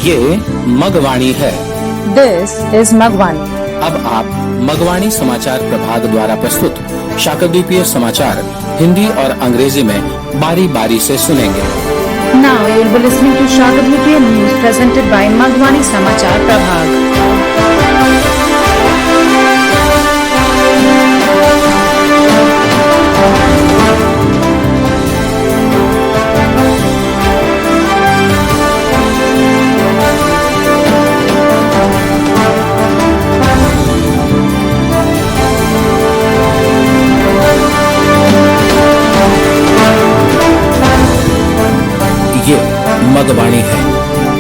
ये मगवाणी है। This is Magwani. अब आप मगवाणी समाचार प्रभाग द्वारा प्रस्तुत शाकद्वीपीय समाचार हिंदी और अंग्रेजी में बारी बारी से सुनेंगे। Now you will be listening to Shakadvipiya news presented by Magwani Samachar Prabhag. ये मगवाणी है।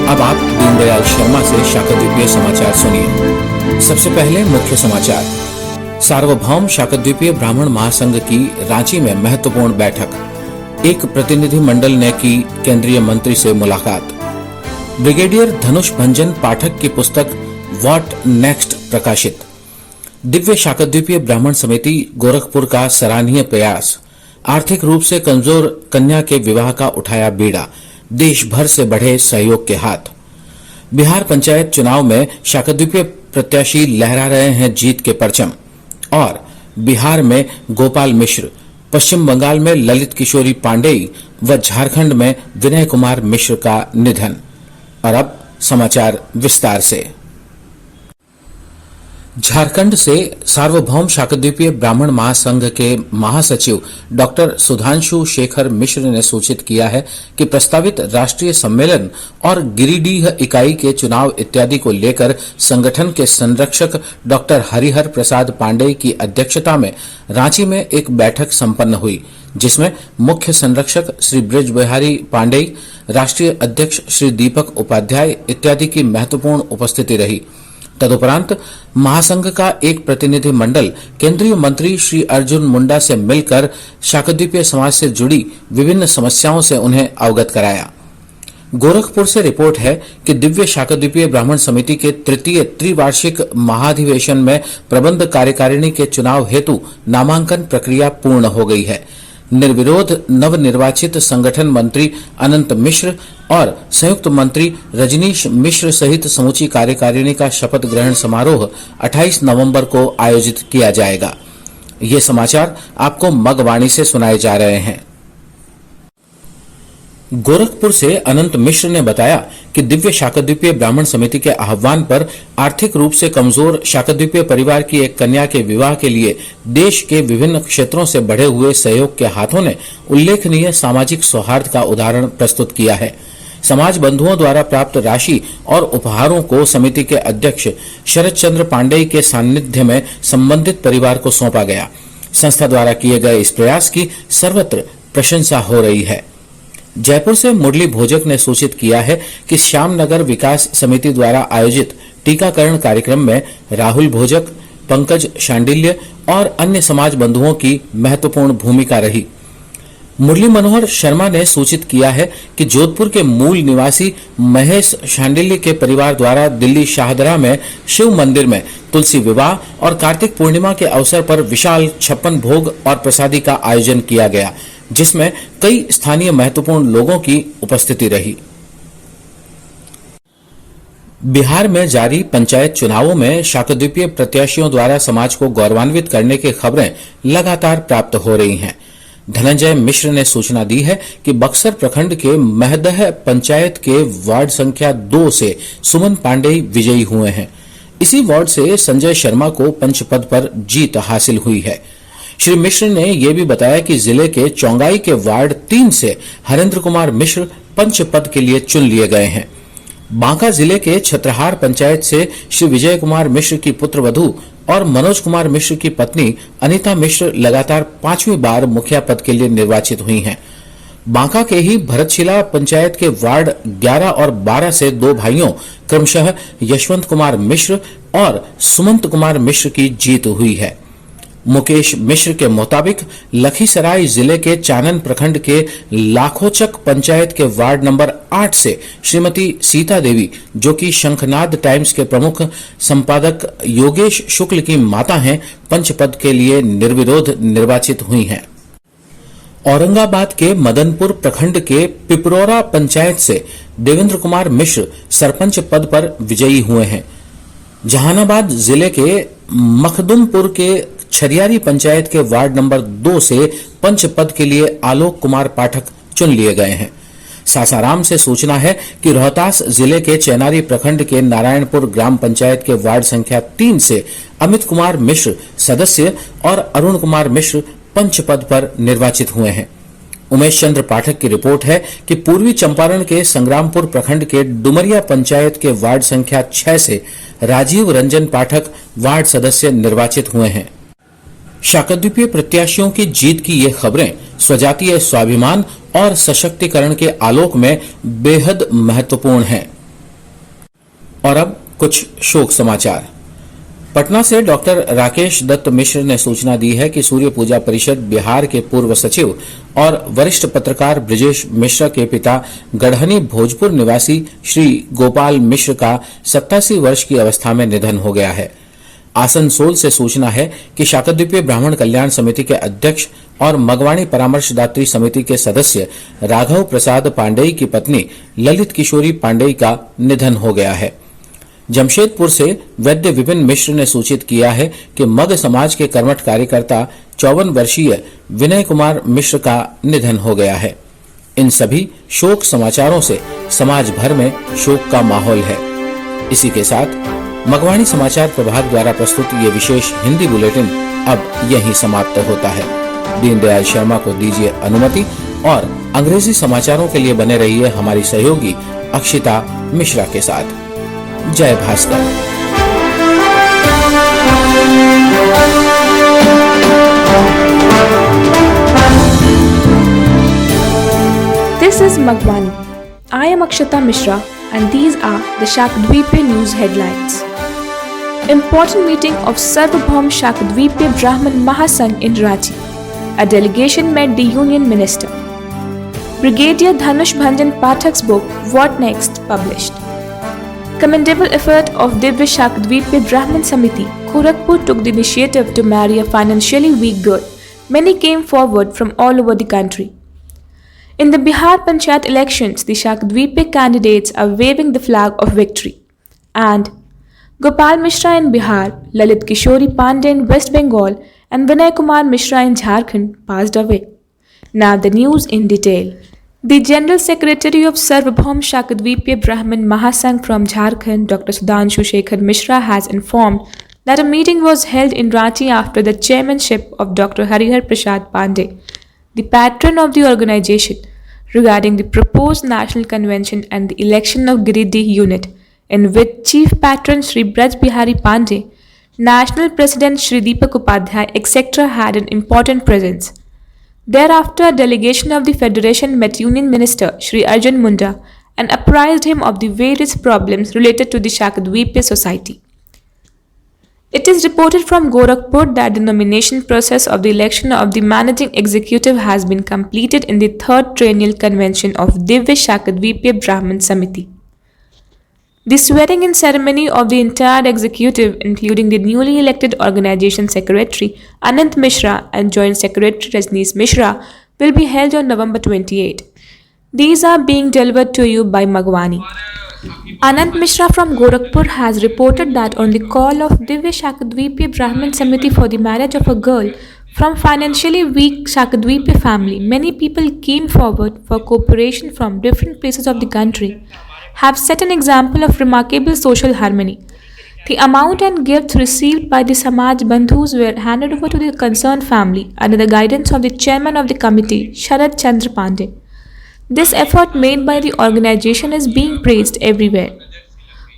अब आप दीनदयाल शर्मा से शाकद्वीपीय समाचार सुनिए। सबसे पहले मुख्य समाचार। सार्वभौम शाकद्वीपीय ब्राह्मण महासंघ की रांची में महत्वपूर्ण बैठक। एक प्रतिनिधि मंडल ने की केंद्रीय मंत्री से मुलाकात। ब्रिगेडियर धनुष भंजन पाठक की पुस्तक व्हाट नेक्स्ट प्रकाशित। दिव्य शाकद्वीपीय ब्राह्मण समिति गोरखपुर का सराहनीय प्रयास। आर्थिक रूप से कमजोर कन्या के विवाह का उठाया बीड़ा। देश भर से बढ़े सहयोग के हाथ। बिहार पंचायत चुनाव में शाकद्वीपीय प्रत्याशी लहरा रहे हैं जीत के परचम। और बिहार में गोपाल मिश्र, पश्चिम बंगाल में ललित किशोरी पांडेय व झारखंड में विनय कुमार मिश्र का निधन। और अब समाचार विस्तार से। झारखंड से सार्वभौम शाकद्वीपीय ब्राह्मण महासंघ के महासचिव डॉक्टर सुधांशु शेखर मिश्र ने सूचित किया है कि प्रस्तावित राष्ट्रीय सम्मेलन और गिरिडीह इकाई के चुनाव इत्यादि को लेकर संगठन के संरक्षक डॉक्टर हरिहर प्रसाद पांडेय की अध्यक्षता में रांची में एक बैठक संपन्न हुई, जिसमें मुख्य संरक्षक श्री ब्रिज बिहारी पांडेय, राष्ट्रीय अध्यक्ष श्री दीपक उपाध्याय इत्यादि की महत्वपूर्ण उपस्थिति रही। तदुपरांत महासंघ का एक प्रतिनिधि मंडल केंद्रीय मंत्री श्री अर्जुन मुंडा से मिलकर शाकद्वीपीय समाज से जुड़ी विभिन्न समस्याओं से उन्हें अवगत कराया। गोरखपुर से रिपोर्ट है कि दिव्य शाकद्वीपीय ब्राह्मण समिति के तृतीय त्रिवार्षिक महाधिवेशन में प्रबंध कार्यकारिणी के चुनाव हेतु नामांकन प्रक्रिया पूर्ण हो गई है। निर्विरोध नवनिर्वाचित संगठन मंत्री अनंत मिश्र और संयुक्त मंत्री रजनीश मिश्र सहित समूची कार्यकारिणी का शपथ ग्रहण समारोह 28 नवंबर को आयोजित किया जाएगा। ये समाचार आपको मगवाणी से सुनाए जा रहे हैं। गोरखपुर से अनंत मिश्र ने बताया कि दिव्य शाकद्वीपीय ब्राह्मण समिति के आह्वान पर आर्थिक रूप से कमजोर शाकद्वीपीय परिवार की एक कन्या के विवाह के लिए देश के विभिन्न क्षेत्रों से बढ़े हुए सहयोग के हाथों ने उल्लेखनीय सामाजिक सौहार्द का उदाहरण प्रस्तुत किया है। समाज बंधुओं द्वारा प्राप्त राशि और उपहारों को समिति के अध्यक्ष शरद चंद्र पांडेय के सानिध्य में संबंधित परिवार को सौंपा गया। संस्था द्वारा किए गए इस प्रयास की सर्वत्र प्रशंसा हो रही है। जयपुर से मुरली भोजक ने सूचित किया है कि श्यामनगर विकास समिति द्वारा आयोजित टीकाकरण कार्यक्रम में राहुल भोजक, पंकज शांडिल्य और अन्य समाज बंधुओं की महत्वपूर्ण भूमिका रही। मुरली मनोहर शर्मा ने सूचित किया है कि जोधपुर के मूल निवासी महेश शांडिल्य के परिवार द्वारा दिल्ली शाहदरा में शिव मंदिर में तुलसी विवाह और कार्तिक पूर्णिमा के अवसर पर विशाल 56 भोग और प्रसादी का आयोजन किया गया, जिसमें कई स्थानीय महत्वपूर्ण लोगों की उपस्थिति रही। बिहार में जारी पंचायत चुनावों में शाकद्वीपीय प्रत्याशियों द्वारा समाज को गौरवान्वित करने की खबरें लगातार प्राप्त हो रही हैं। धनंजय मिश्र ने सूचना दी है कि बक्सर प्रखंड के महदह पंचायत के वार्ड संख्या 2 से सुमन पांडेय विजयी हुए हैं। इसी वार्ड से संजय शर्मा को पंच पद पर जीत हासिल हुई है। श्री मिश्र ने यह भी बताया कि जिले के चौंगाई के वार्ड 3 से हरेंद्र कुमार मिश्र पंच पद के लिए चुन लिए गए हैं। बांका जिले के छत्रहार पंचायत से श्री विजय कुमार मिश्र की पुत्रवधू और मनोज कुमार मिश्र की पत्नी अनीता मिश्र लगातार 5वीं बार मुखिया पद के लिए निर्वाचित हुई हैं। बांका के ही भरतशिला पंचायत के वार्ड 11 और 12 से 2 भाइयों क्रमशः यशवंत कुमार मिश्र और सुमंत कुमार मिश्र की जीत हुई है। मुकेश मिश्र के मुताबिक लखीसराय जिले के चानन प्रखंड के लाखोचक पंचायत के वार्ड नंबर 8 से श्रीमती सीता देवी, जो कि शंखनाद टाइम्स के प्रमुख संपादक योगेश शुक्ल की माता हैं, पंच पद के लिए निर्विरोध निर्वाचित हुई हैं। औरंगाबाद के मदनपुर प्रखंड के पिपरोरा पंचायत से देवेंद्र कुमार मिश्र सरपंच पद पर विजयी हुए हैं। जहानाबाद जिले के मखदुमपुर के छरियारी पंचायत के वार्ड नंबर 2 से पंच पद के लिए आलोक कुमार पाठक चुन लिए गए हैं। सासाराम से सूचना है कि रोहतास जिले के चैनारी प्रखंड के नारायणपुर ग्राम पंचायत के वार्ड संख्या 3 से अमित कुमार मिश्र सदस्य और अरुण कुमार मिश्र पंच पद पर निर्वाचित हुए हैं। उमेश चंद्र पाठक की रिपोर्ट है कि पूर्वी चंपारण के संग्रामपुर प्रखंड के डुमरिया पंचायत के वार्ड संख्या 6 से राजीव रंजन पाठक वार्ड सदस्य निर्वाचित हुए हैं। शाकद्वीपीय प्रत्याशियों की जीत की ये खबरें स्वजातीय स्वाभिमान और सशक्तिकरण के आलोक में बेहद महत्वपूर्ण हैं। और अब कुछ शोक समाचार। पटना से डॉक्टर राकेश दत्त मिश्र ने सूचना दी है कि सूर्य पूजा परिषद बिहार के पूर्व सचिव और वरिष्ठ पत्रकार ब्रिजेश मिश्रा के पिता गढ़हनी भोजपुर निवासी श्री गोपाल मिश्र का 87 वर्ष की अवस्था में निधन हो गया है। आसनसोल से सूचना है कि शाकद्वीपीय ब्राह्मण कल्याण समिति के अध्यक्ष और मगवाणी परामर्शदात्री समिति के सदस्य राघव प्रसाद पांडेय की पत्नी ललित किशोरी पांडेय का निधन हो गया है। जमशेदपुर से वैद्य विपिन मिश्र ने सूचित किया है कि मग समाज के कर्मठ कार्यकर्ता 54 वर्षीय विनय कुमार मिश्र का निधन हो गया है। इन सभी शोक समाचारों से समाज भर में शोक का माहौल है। इसी के साथ मगवाणी समाचार प्रभाग द्वारा प्रस्तुत ये विशेष हिंदी बुलेटिन अब यहीं समाप्त होता है। दीनदयाल शर्मा को दीजिए अनुमति और अंग्रेजी समाचारों के लिए बने रहिए हमारी सहयोगी अक्षिता मिश्रा के साथ। जय Bhaskar. This is Magwani. I am Akshita Mishra and these are the Shakadweepia news headlines. Important meeting of Sarvabhaum Shakadweepia Brahman Mahasangh in Ranchi. A delegation met the Union Minister. Brigadier Dhanush Bhanjan Pathak's book What Next published. Commendable effort of Divya Shakadweepia Brahman Samiti, Gorakhpur took the initiative to marry a financially weak girl. Many came forward from all over the country. In the Bihar Panchayat elections, the Shakadweepia candidates are waving the flag of victory. And Gopal Mishra in Bihar, Lalit Kishori Pandey in West Bengal, and Vinay Kumar Mishra in Jharkhand passed away. Now the news in detail. The General Secretary of Sarvabhaum Shakadweepia Brahman Mahasangh from Jharkhand, Dr. Sudhanshu Shekhar Mishra, has informed that a meeting was held in Ranchi after the chairmanship of Dr. Harihar Prasad Pandey, the patron of the organization, regarding the proposed national convention and the election of Giridih unit, in which Chief Patron Sri Braj Bihari Pandey, National President Sri Deepak Upadhyay, etc. had an important presence. Thereafter, a delegation of the Federation met Union Minister Sri Arjun Munda and apprised him of the various problems related to the Shakadweepia society. It is reported from Gorakhpur that the nomination process of the election of the managing executive has been completed in the 3rd Triennial Convention of Divya Shakadweepia Brahman Samiti. The swearing-in ceremony of the entire executive, including the newly elected Organization Secretary Anant Mishra and Joint Secretary Rajneesh Mishra, will be held on November 28. These are being delivered to you by Magwani. Anant Mishra from Gorakhpur has reported that on the call of Divya Shakadweepia Brahman Samiti for the marriage of a girl from financially weak Shakadweepia family, many people came forward for cooperation from different places of the country, have set an example of remarkable social harmony. The amount and gifts received by the Samaj Bandhus were handed over to the concerned family under the guidance of the chairman of the committee, Sharad Chandra Pandey. This effort made by the organization is being praised everywhere.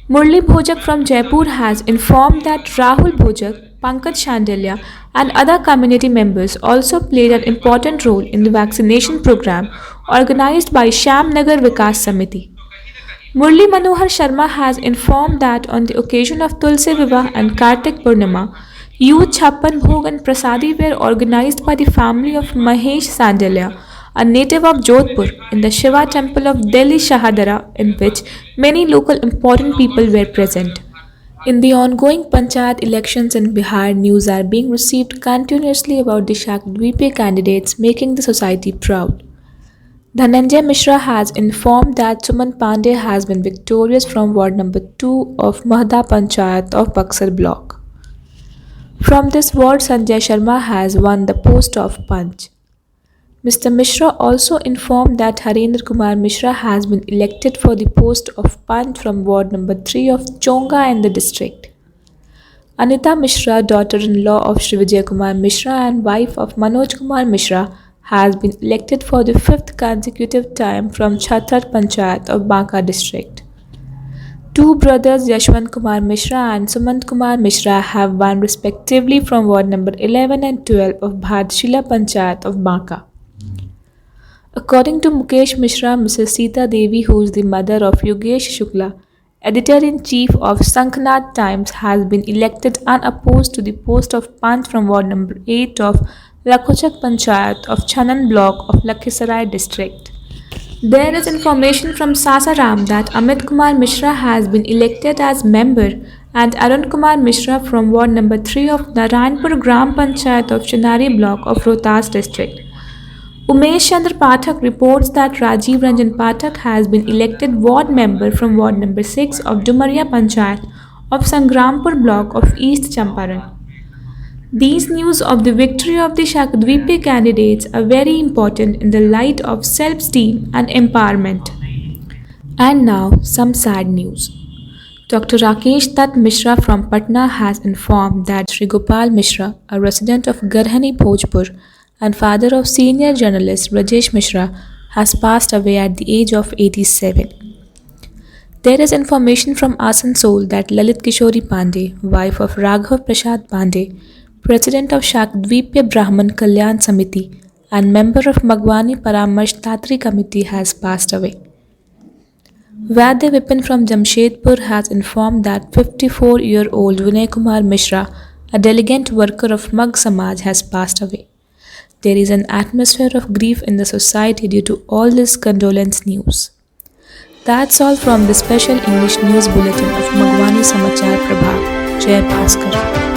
Murli Bhojak from Jaipur has informed that Rahul Bhojak, Pankaj Shandilya and other community members also played an important role in the vaccination program organized by Shyamnagar Vikas Samiti. Murli Manohar Sharma has informed that on the occasion of Tulsi Vivah and Kartik Purnima, Youth Chhappan Bhog and Prasadi were organized by the family of Mahesh Sandilya, a native of Jodhpur, in the Shiva temple of Delhi Shahadara, in which many local important people were present. In the ongoing Panchayat elections in Bihar, news are being received continuously about the Shakdweepe candidates making the society proud. Dhananjay Mishra has informed that Suman Pandey has been victorious from Ward number 2 of Mahda Panchayat of Buxar block. From this ward, Sanjay Sharma has won the post of Panch. Mr. Mishra also informed that Harendra Kumar Mishra has been elected for the post of Panch from Ward number 3 of Chonga in the district. Anita Mishra, daughter-in-law of Shri Vijay Kumar Mishra and wife of Manoj Kumar Mishra, has been elected for the 5th consecutive time from Chhatrat Panchayat of Banka district. Two brothers Yashwant Kumar Mishra and Sumant Kumar Mishra have won respectively from Ward number 11 and 12 of Bhadshila Panchayat of Banka. According to Mukesh Mishra, Mrs. Sita Devi, who is the mother of Yogesh Shukla, editor-in-chief of Sankhnath Times, has been elected unopposed to the post of Panch from Ward number 8 of Lakhochak Panchayat of Chanan block of Lakhisarai district. There is information from Sasaram that Amit Kumar Mishra has been elected as member and Arun Kumar Mishra from Ward number 3 of Narayanpur Gram Panchayat of Chinari block of Rohtas district. Umesh Chandra Pathak reports that Rajiv Ranjan Pathak has been elected ward member from Ward number 6 of Dumaria Panchayat of Sangrampur block of East Champaran. These news of the victory of the Shakdweepe candidates are very important in the light of self-esteem and empowerment. And now, some sad news. Dr. Rakesh Dutt Mishra from Patna has informed that Sri Gopal Mishra, a resident of Garhani Bhojpur and father of senior journalist Rajesh Mishra, has passed away at the age of 87. There is information from Asansol that Lalit Kishori Pandey, wife of Raghav Prasad Pandey, president of Shakdweepe Brahman Kalyan Samiti and member of Magwani Paramarsh Tatri Committee, has passed away. Vaidya Vipin from Jamshedpur has informed that 54-year-old Vinay Kumar Mishra, a diligent worker of Mag Samaj, has passed away. There is an atmosphere of grief in the society due to all this condolence news. That's all from the special English news bulletin of Magwani Samachar Prabha. Jai Bhaskar.